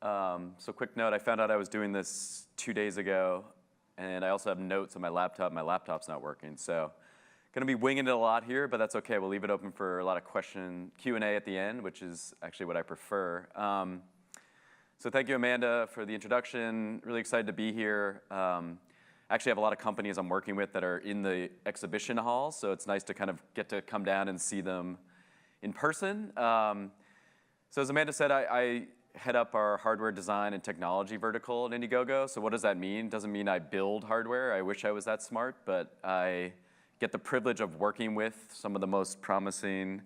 So quick note, I found out I was doing this 2 days ago, and I also have notes on my laptop. My laptop's not working, so going to be winging it a lot here, but that's okay. We'll leave it open for a lot of Q&A at the end, which is actually what I prefer. So thank you, Amanda, for the introduction. Really excited to be here. I actually have a lot of companies I'm working with that are in the exhibition hall, so it's nice to kind of get to come down and see them in person. So as Amanda said, I head up our hardware design and technology vertical at Indiegogo. So what does that mean? Doesn't mean I build hardware. I wish I was that smart, but I get the privilege of working with some of the most promising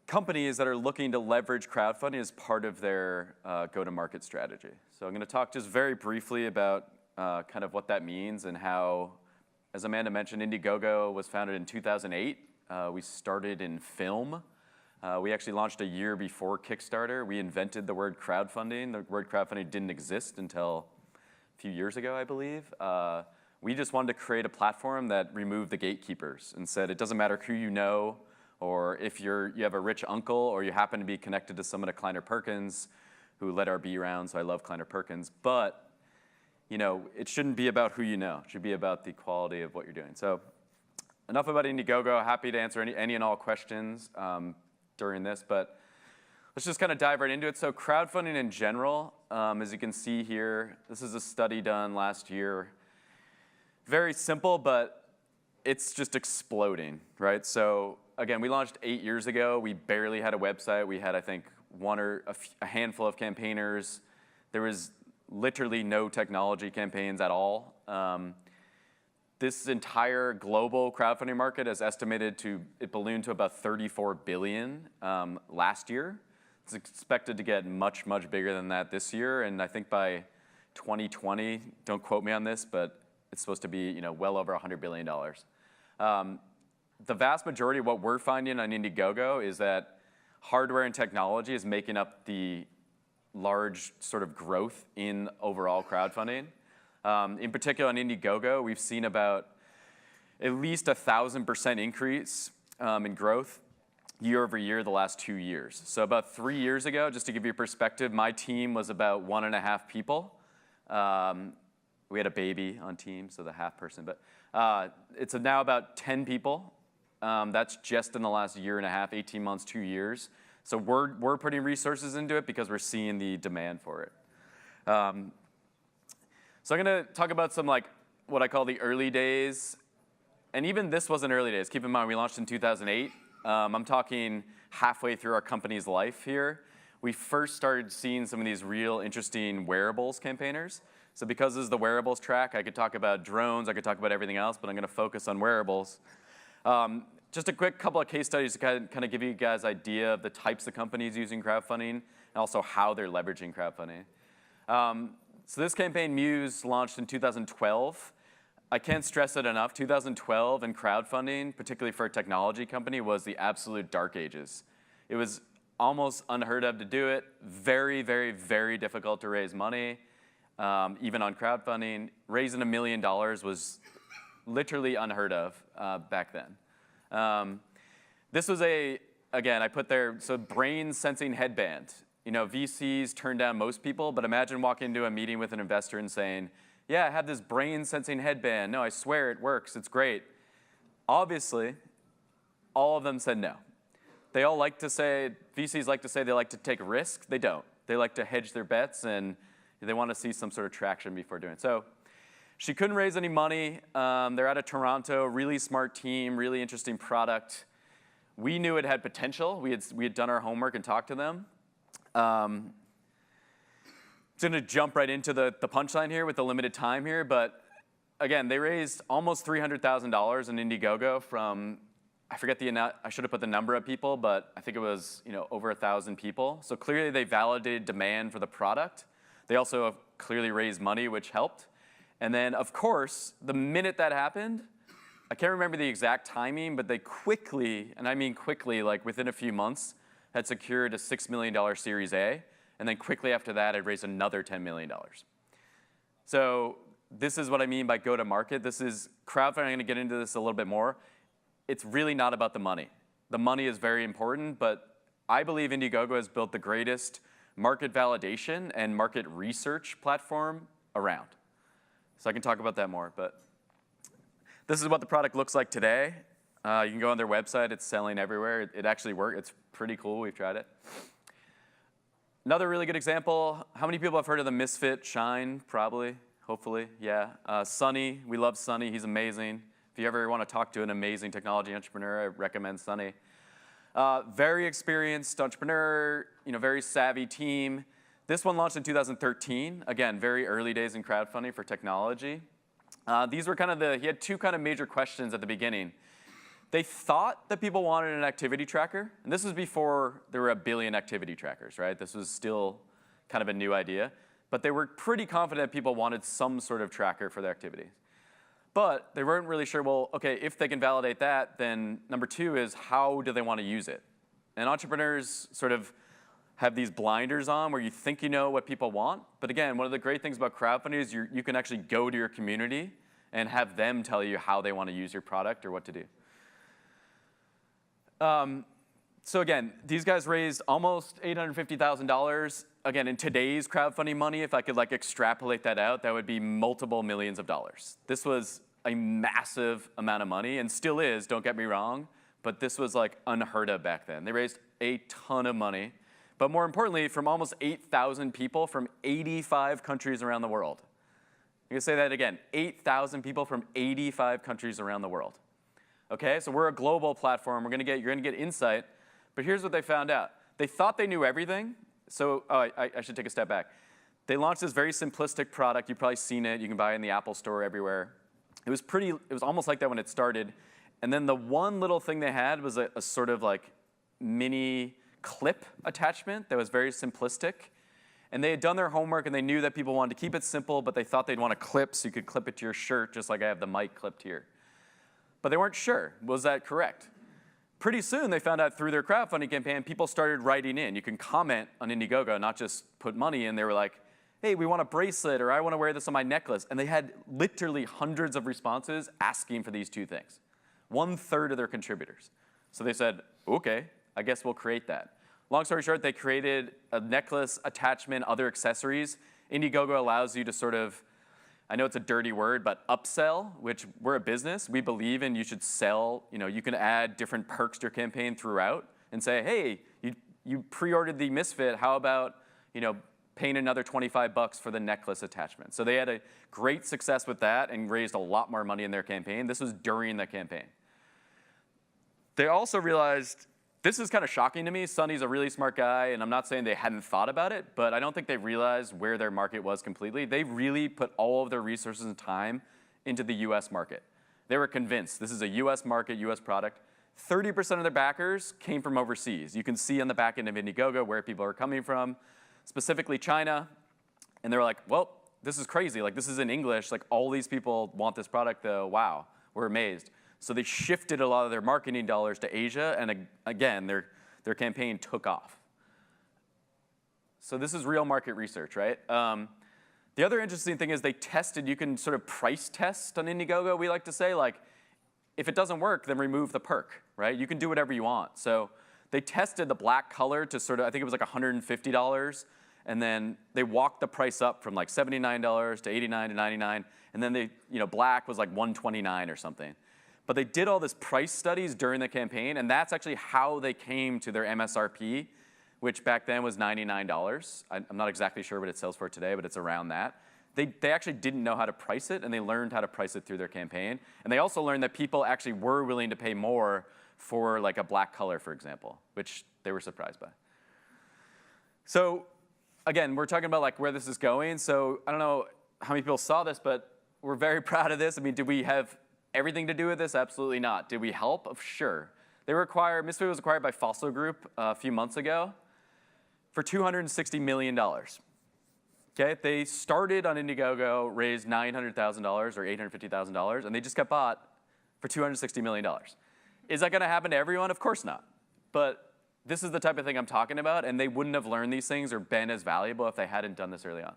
companies that are looking to leverage crowdfunding as part of their go-to-market strategy. So I'm going to talk just very briefly about kind of what that means and how, as Amanda mentioned, Indiegogo was founded in 2008. We started in film. We actually launched a year before Kickstarter. We invented the word crowdfunding. The word crowdfunding didn't exist until a few years ago, I believe. We just wanted to create a platform that removed the gatekeepers and said it doesn't matter who you know, or if you have a rich uncle, or you happen to be connected to someone at Kleiner Perkins who led our B round, so I love Kleiner Perkins. But it shouldn't be about who you know. It should be about the quality of what you're doing. So enough about Indiegogo. Happy to answer any and all questions during this, but let's just kind of dive right into it. So crowdfunding in general, as you can see here, this is a study done last year. Very simple, but it's just exploding, right? So again, we launched 8 years ago. We barely had a website. We had, I think, one or a handful of campaigners. There was literally no technology campaigns at all. This entire global crowdfunding market is estimated it ballooned to about $34 billion last year. It's expected to get much, much bigger than that this year. And I think by 2020, don't quote me on this, but it's supposed to be well over $100 billion. The vast majority of what we're finding on Indiegogo is that hardware and technology is making up the large sort of growth in overall crowdfunding. In particular, on Indiegogo, we've seen about at least 1,000% increase in growth year over year the last 2 years. So about 3 years ago, just to give you a perspective, my team was about 1.5 people. We had a baby on team, so the half person. But it's now about 10 people. That's just in the last year and a half, 18 months, 2 years. So we're putting resources into it because we're seeing the demand for it. So I'm going to talk about some what I call the early days. And even this wasn't early days. Keep in mind, we launched in 2008. I'm talking halfway through our company's life here. We first started seeing some of these real interesting wearables campaigners. So because this is the wearables track, I could talk about drones, I could talk about everything else, but I'm going to focus on wearables. Just a quick couple of case studies to kind of give you guys an idea of the types of companies using crowdfunding and also how they're leveraging crowdfunding. So this campaign, Muse, launched in 2012. I can't stress it enough. 2012 and crowdfunding, particularly for a technology company, was the absolute dark ages. It was almost unheard of to do it. Very, very, very difficult to raise money, even on crowdfunding. Raising $1 million was literally unheard of back then. This was again, I put there, so brain sensing headband. VCs turn down most people, but imagine walking into a meeting with an investor and saying, yeah, I have this brain sensing headband. No, I swear it works. It's great. Obviously, all of them said no. They all like to say, VCs like to say they like to take risks. They don't. They like to hedge their bets, and they want to see some sort of traction before doing it. So she couldn't raise any money. They're out of Toronto, really smart team, really interesting product. We knew it had potential. We had done our homework and talked to them. I'm going to jump right into the punchline here with the limited time here. But again, they raised almost $300,000 in Indiegogo from, I forget I should have put the number of people, but I think it was over 1,000 people. So clearly they validated demand for the product. They also have clearly raised money, which helped. And then, of course, the minute that happened, I can't remember the exact timing, but they quickly, and I mean quickly, like within a few months, had secured a $6 million Series A, and then quickly after that, had raised another $10 million. So this is what I mean by go-to-market. This is crowdfunding. I'm going to get into this a little bit more. It's really not about the money. The money is very important, but I believe Indiegogo has built the greatest market validation and market research platform around. So I can talk about that more, but this is what the product looks like today. You can go on their website. It's selling everywhere. It actually works. It's pretty cool. We've tried it. Another really good example, how many people have heard of the Misfit Shine? Probably, hopefully, yeah. Sunny, we love Sunny. He's amazing. If you ever want to talk to an amazing technology entrepreneur, I recommend Sunny. Very experienced entrepreneur, very savvy team. This one launched in 2013. Again, very early days in crowdfunding for technology. These were he had two kind of major questions at the beginning. They thought that people wanted an activity tracker, and this was before there were 1 billion activity trackers, right? This was still kind of a new idea, but they were pretty confident people wanted some sort of tracker for their activities. But they weren't really sure, well, okay, if they can validate that, then number 2 is how do they want to use it? And entrepreneurs sort of have these blinders on where you think you know what people want, but again, one of the great things about crowdfunding is you can actually go to your community and have them tell you how they want to use your product or what to do. So again, these guys raised almost $850,000. Again, in today's crowdfunding money, if I could extrapolate that out, that would be multiple millions of dollars. This was a massive amount of money, and still is, don't get me wrong, but this was unheard of back then. They raised a ton of money, but more importantly, from almost 8,000 people from 85 countries around the world. I'm gonna say that again, 8,000 people from 85 countries around the world. Okay, so we're a global platform. You're gonna get insight, but here's what they found out. They thought they knew everything. So I should take a step back. They launched this very simplistic product. You've probably seen it. You can buy it in the Apple Store everywhere. It was almost like that when it started. And then the one little thing they had was a sort of mini clip attachment that was very simplistic. And they had done their homework and they knew that people wanted to keep it simple, but they thought they'd want a clip so you could clip it to your shirt, just like I have the mic clipped here. But they weren't sure. Was that correct? Pretty soon, they found out through their crowdfunding campaign, people started writing in. You can comment on Indiegogo, not just put money in. They were like, hey, we want a bracelet, or I want to wear this on my necklace. And they had literally hundreds of responses asking for these 2 things. 1/3 of their contributors. So they said, okay, I guess we'll create that. Long story short, they created a necklace, attachment, other accessories. Indiegogo allows you to sort of, I know it's a dirty word, but upsell, which we're a business. We believe in you should sell. You can add different perks to your campaign throughout and say, hey, you pre-ordered the Misfit. How about paying another $25 for the necklace attachment? So they had a great success with that and raised a lot more money in their campaign. This was during the campaign. They also realized, this is kind of shocking to me. Sunny's a really smart guy, and I'm not saying they hadn't thought about it, but I don't think they realized where their market was completely. They really put all of their resources and time into the US market. They were convinced this is a US market, US product. 30% of their backers came from overseas. You can see on the back end of Indiegogo where people are coming from, specifically China. And they were like, well, this is crazy. This is in English. All these people want this product, though. Wow, we're amazed. So they shifted a lot of their marketing dollars to Asia, and again, their campaign took off. So this is real market research, right? The other interesting thing is they tested, you can sort of price test on Indiegogo, we like to say. If it doesn't work, then remove the perk, right? You can do whatever you want. So they tested the black color to sort of, I think it was $150, and then they walked the price up from $79 to $89 to $99, and then black was $129 or something. But they did all this price studies during the campaign, and that's actually how they came to their MSRP, which back then was $99. I'm not exactly sure what it sells for today, but it's around that. They actually didn't know how to price it, and they learned how to price it through their campaign. And they also learned that people actually were willing to pay more for a black color, for example, which they were surprised by. So again, we're talking about where this is going. So I don't know how many people saw this, but we're very proud of this. I mean, did we have everything to do with this? Absolutely not. Did we help? Sure. Misfit was acquired by Fossil Group a few months ago for $260 million. Okay, they started on Indiegogo, raised $900,000 or $850,000, and they just got bought for $260 million. Is that going to happen to everyone? Of course not. But this is the type of thing I'm talking about, and they wouldn't have learned these things or been as valuable if they hadn't done this early on.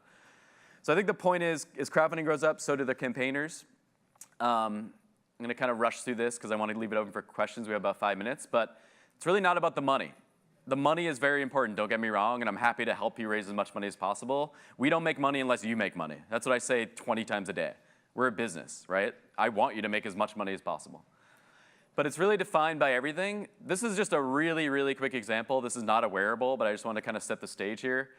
So I think the point is, as crowdfunding grows up, so do the campaigners. I'm going to kind of rush through this because I want to leave it open for questions. We have about 5 minutes, but it's really not about the money. the money is very important, don't get me wrong, and I'm happy to help you raise as much money as possible. We don't make money unless you make money. That's what I say 20 times a day. We're a business, right? I want you to make as much money as possible. But it's really defined by everything. This is just a really, really quick example. This is not a wearable, but I just want to kind of set the stage here.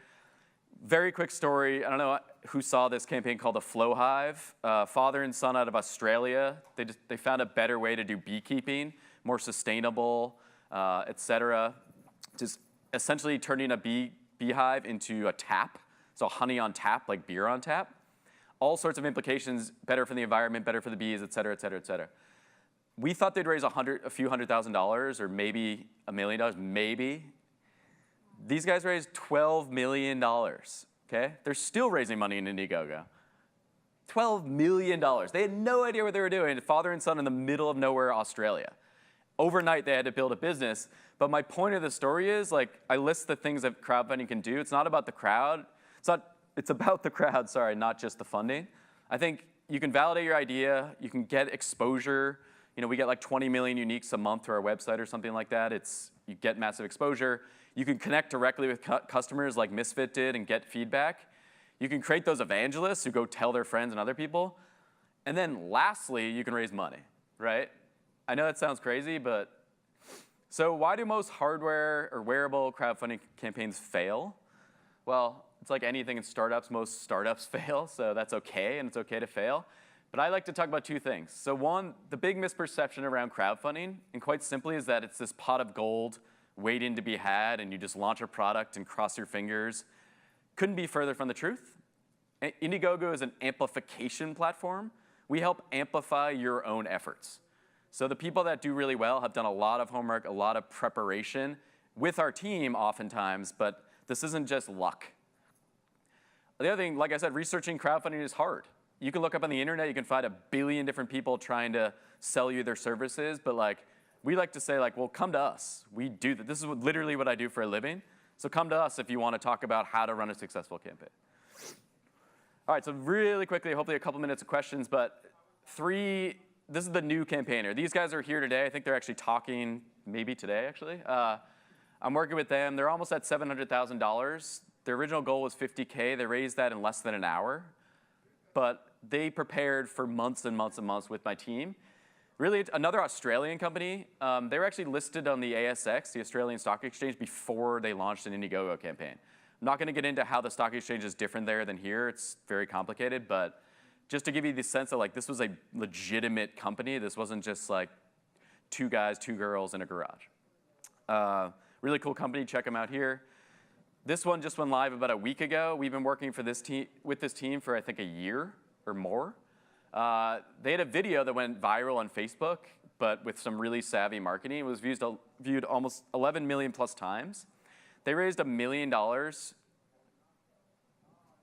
Very quick story. I don't know who saw this campaign called the Flow Hive. Father and son out of Australia. They found a better way to do beekeeping, more sustainable, et cetera. Just essentially turning a beehive into a tap. So honey on tap, like beer on tap. All sorts of implications, better for the environment, better for the bees, et cetera, et cetera, et cetera. We thought they'd raise a few $100,000 or maybe $1 million, maybe. These guys raised $12 million, okay? They're still raising money in Indiegogo. $12 million. They had no idea what they were doing, father and son in the middle of nowhere, Australia. Overnight, they had to build a business. But my point of the story is, like, I list the things that crowdfunding can do. It's not about the crowd. It's about the crowd, sorry, not just the funding. I think you can validate your idea. You can get exposure. You know, we get like 20 million uniques a month to our website or something like that. You get massive exposure. You can connect directly with customers like Misfit did and get feedback. You can create those evangelists who go tell their friends and other people. And then lastly, you can raise money, right? I know that sounds crazy, but so why do most hardware or wearable crowdfunding campaigns fail? Well, it's like anything in startups. Most startups fail, so that's okay, and it's okay to fail. But I like to talk about two things. So one, the big misperception around crowdfunding, and quite simply, is that it's this pot of gold waiting to be had, and you just launch a product and cross your fingers. Couldn't be further from the truth. Indiegogo is an amplification platform. We help amplify your own efforts. So the people that do really well have done a lot of homework, a lot of preparation with our team oftentimes, but this isn't just luck. The other thing, like I said, researching crowdfunding is hard. You can look up on the internet, you can find 1 billion different people trying to sell you their services, but like, we like to say, like, well, come to us. We do that. This is literally what I do for a living. So come to us if you want to talk about how to run a successful campaign. All right, so really quickly, hopefully a couple minutes of questions, but this is the new campaigner. These guys are here today. I think they're actually talking maybe today, actually. I'm working with them. They're almost at $700,000. Their original goal was 50K. They raised that in less than an hour. But they prepared for months and months and months with my team. Really, another Australian company. They were actually listed on the ASX, the Australian Stock Exchange, before they launched an Indiegogo campaign. I'm not going to get into how the stock exchange is different there than here. It's very complicated. But just to give you the sense that, like, this was a legitimate company. This wasn't just like 2 guys, 2 girls in a garage. Really cool company. Check them out here. This one just went live about a week ago. We've been working with this team for, I think, a year or more. They had a video that went viral on Facebook, but with some really savvy marketing. It was viewed almost 11 million plus times. They raised $1 million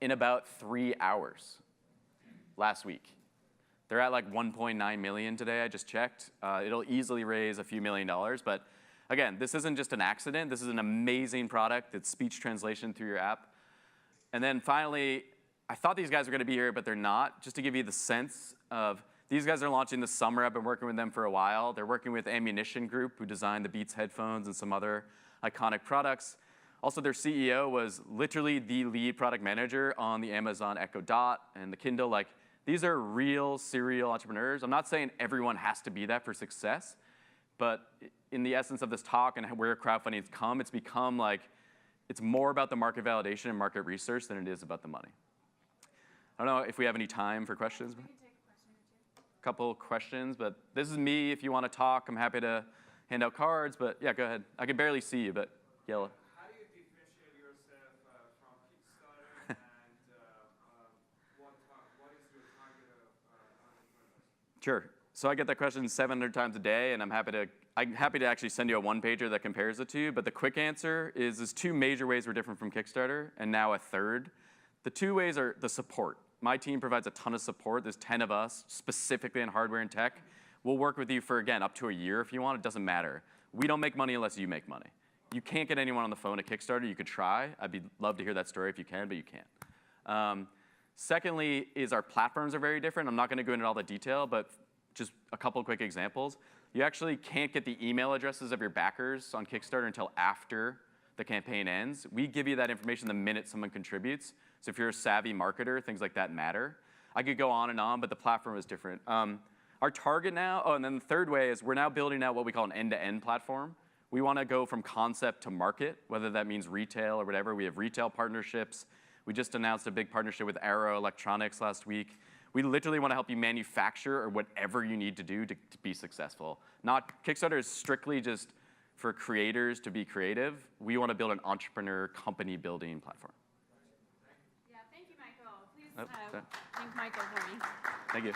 in about 3 hours last week. They're at like 1.9 million today, I just checked. It'll easily raise a few $1 million, but again, this isn't just an accident. This is an amazing product. It's speech translation through your app. And then finally, I thought these guys were going to be here, but they're not. Just to give you the sense of, these guys are launching this summer. I've been working with them for a while. They're working with Ammunition Group, who designed the Beats headphones and some other iconic products. Also, their CEO was literally the lead product manager on the Amazon Echo Dot and the Kindle. Like, these are real, serial entrepreneurs. I'm not saying everyone has to be that for success, but in the essence of this talk and where crowdfunding has come, it's become like, it's more about the market validation and market research than it is about the money. I don't know if we have any time for questions. We can take a question or two. Couple questions, but this is me. If you want to talk, I'm happy to hand out cards, but yeah, go ahead. I can barely see you, but yell. How do you differentiate yourself from Kickstarter and what is your target of entrepreneurs? Sure. So I get that question 700 times a day, and I'm happy to actually send you a one-pager that compares the two. But the quick answer is there's 2 major ways we're different from Kickstarter, and now a third. The 2 ways are the support. My team provides a ton of support. There's 10 of us, specifically in hardware and tech. We'll work with you for, again, up to a year if you want. It doesn't matter. We don't make money unless you make money. You can't get anyone on the phone at Kickstarter. You could try. I'd love to hear that story if you can, but you can't. Secondly is our platforms are very different. I'm not going to go into all the detail, but just a couple quick examples. You actually can't get the email addresses of your backers on Kickstarter until after the campaign ends. We give you that information the minute someone contributes. So if you're a savvy marketer, things like that matter. I could go on, but the platform is different. Our target now, and then the third way is we're now building out what we call an end-to-end platform. We want to go from concept to market, whether that means retail or whatever. We have retail partnerships. We just announced a big partnership with Arrow Electronics last week. We literally want to help you manufacture or whatever you need to do to be successful. Kickstarter is strictly just for creators to be creative. We want to build an entrepreneur company building platform. Yeah, thank you, Michael. Please thank Michael for me. Thank you.